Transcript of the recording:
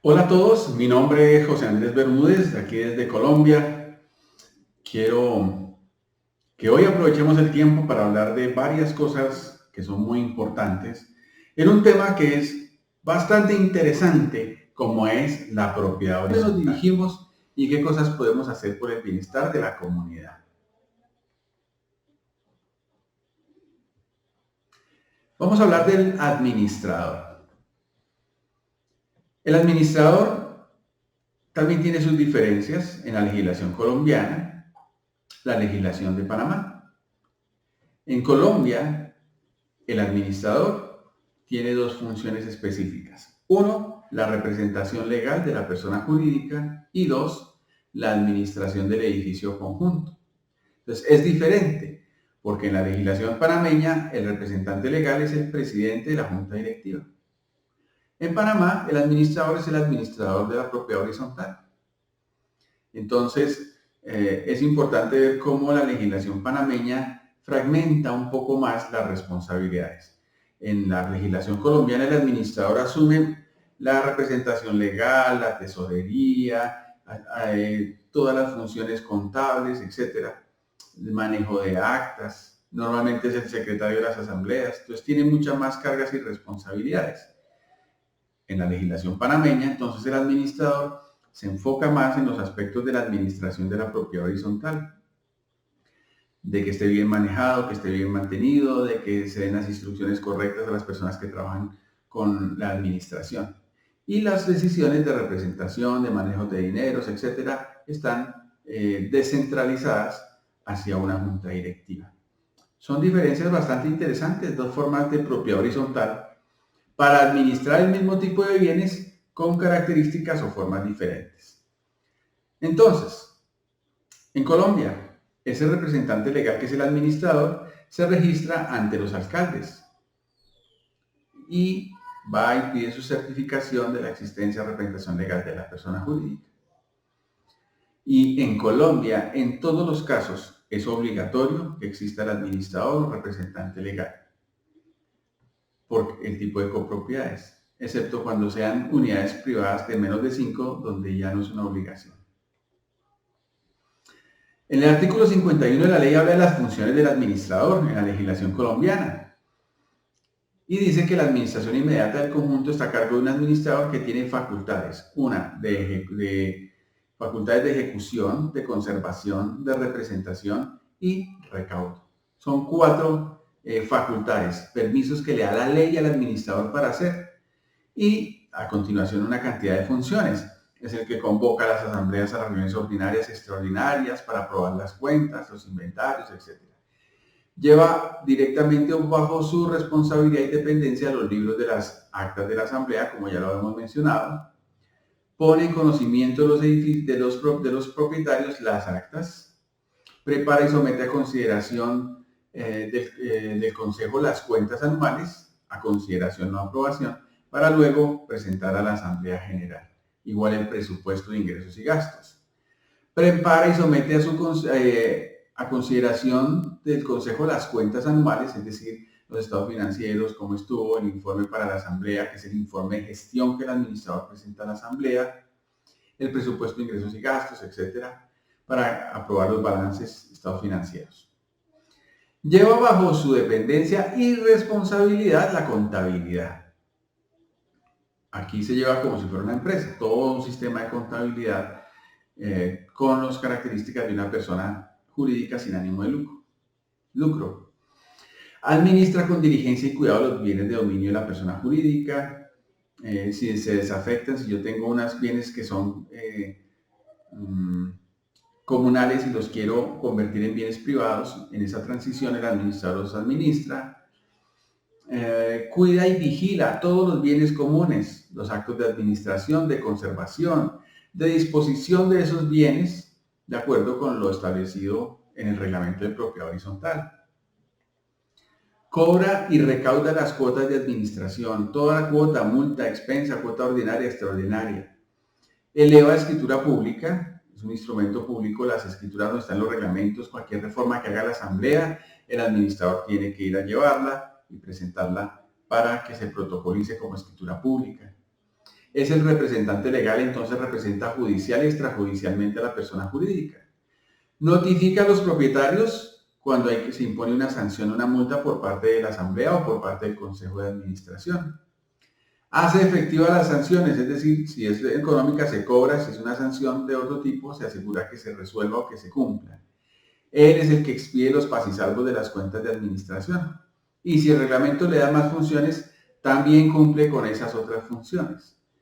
Hola a todos, mi nombre es José Andrés Bermúdez, aquí desde Colombia. Quiero que hoy aprovechemos el tiempo para hablar de varias cosas que son muy importantes en un tema que es bastante interesante, como es la propiedad horizontal. ¿A dónde nos dirigimos y qué cosas podemos hacer por el bienestar de la comunidad? Vamos a hablar del administrador. El administrador también tiene sus diferencias en la legislación colombiana, la legislación de Panamá. En Colombia, el administrador tiene dos funciones específicas. Uno, la representación legal de la persona jurídica y dos, la administración del edificio conjunto. Entonces, es diferente porque en la legislación panameña el representante legal es el presidente de la junta directiva. En Panamá, el administrador es el administrador de la propiedad horizontal. Entonces, es importante ver cómo la legislación panameña fragmenta un poco más las responsabilidades. En la legislación colombiana, el administrador asume la representación legal, la tesorería, todas las funciones contables, etcétera, el manejo de actas. Normalmente es el secretario de las asambleas, entonces tiene muchas más cargas y responsabilidades. En la legislación panameña, entonces el administrador se enfoca más en los aspectos de la administración de la propiedad horizontal, de que esté bien manejado, que esté bien mantenido, de que se den las instrucciones correctas a las personas que trabajan con la administración. Y las decisiones de representación, de manejo de dineros, etcétera, están descentralizadas hacia una junta directiva. Son diferencias bastante interesantes, dos formas de propiedad horizontal para administrar el mismo tipo de bienes con características o formas diferentes. Entonces, en Colombia, ese representante legal que es el administrador se registra ante los alcaldes y va y pide su certificación de la existencia de representación legal de la persona jurídica. Y en Colombia, en todos los casos, es obligatorio que exista el administrador o representante legal por el tipo de copropiedades, excepto cuando sean unidades privadas de menos de 5, donde ya no es una obligación. En el artículo 51 de la ley habla de las funciones del administrador en la legislación colombiana y dice que la administración inmediata del conjunto está a cargo de un administrador que tiene facultades, una de facultades de ejecución, de conservación, de representación y recaudo. Son cuatro facultades, permisos que le da la ley al administrador para hacer. Y a continuación una cantidad de funciones. Es el que convoca a las asambleas a las reuniones ordinarias y extraordinarias para aprobar las cuentas, los inventarios, etc. Lleva directamente bajo su responsabilidad y dependencia los libros de las actas de la asamblea, como ya lo hemos mencionado. Pone en conocimiento de los propietarios las actas. Prepara y somete a consideración del Consejo las cuentas anuales, a consideración no aprobación, para luego presentar a la Asamblea General. Igual el presupuesto de ingresos y gastos. Prepara y somete a consideración del Consejo las cuentas anuales, es decir, los estados financieros, cómo estuvo, el informe para la Asamblea, que es el informe de gestión que el administrador presenta a la Asamblea, el presupuesto de ingresos y gastos, etcétera, para aprobar los balances estados financieros. Lleva bajo su dependencia y responsabilidad la contabilidad. Aquí se lleva como si fuera una empresa, todo un sistema de contabilidad con las características de una persona jurídica sin ánimo de lucro. Administra con diligencia y cuidado los bienes de dominio de la persona jurídica. Si se desafectan, si yo tengo unos bienes que son comunales y los quiero convertir en bienes privados, en esa transición el administrador los administra. Cuida y vigila todos los bienes comunes, los actos de administración, de conservación, de disposición de esos bienes, de acuerdo con lo establecido en el reglamento de propiedad horizontal. Cobra y recauda las cuotas de administración, toda la cuota, multa, expensa, cuota ordinaria, extraordinaria. Eleva escritura pública, es un instrumento público, las escrituras no están en los reglamentos, cualquier reforma que haga la asamblea, el administrador tiene que ir a llevarla y presentarla para que se protocolice como escritura pública. es el representante legal, entonces representa judicial y extrajudicialmente a la persona jurídica. Notifica a los propietarios cuando se impone una sanción, una multa por parte de la Asamblea o por parte del Consejo de Administración. Hace efectivas las sanciones, es decir, si es económica se cobra, si es una sanción de otro tipo se asegura que se resuelva o que se cumpla. Él es el que expide los pasisalvos de las cuentas de administración. Y si el reglamento le da más funciones, también cumple con esas otras funciones.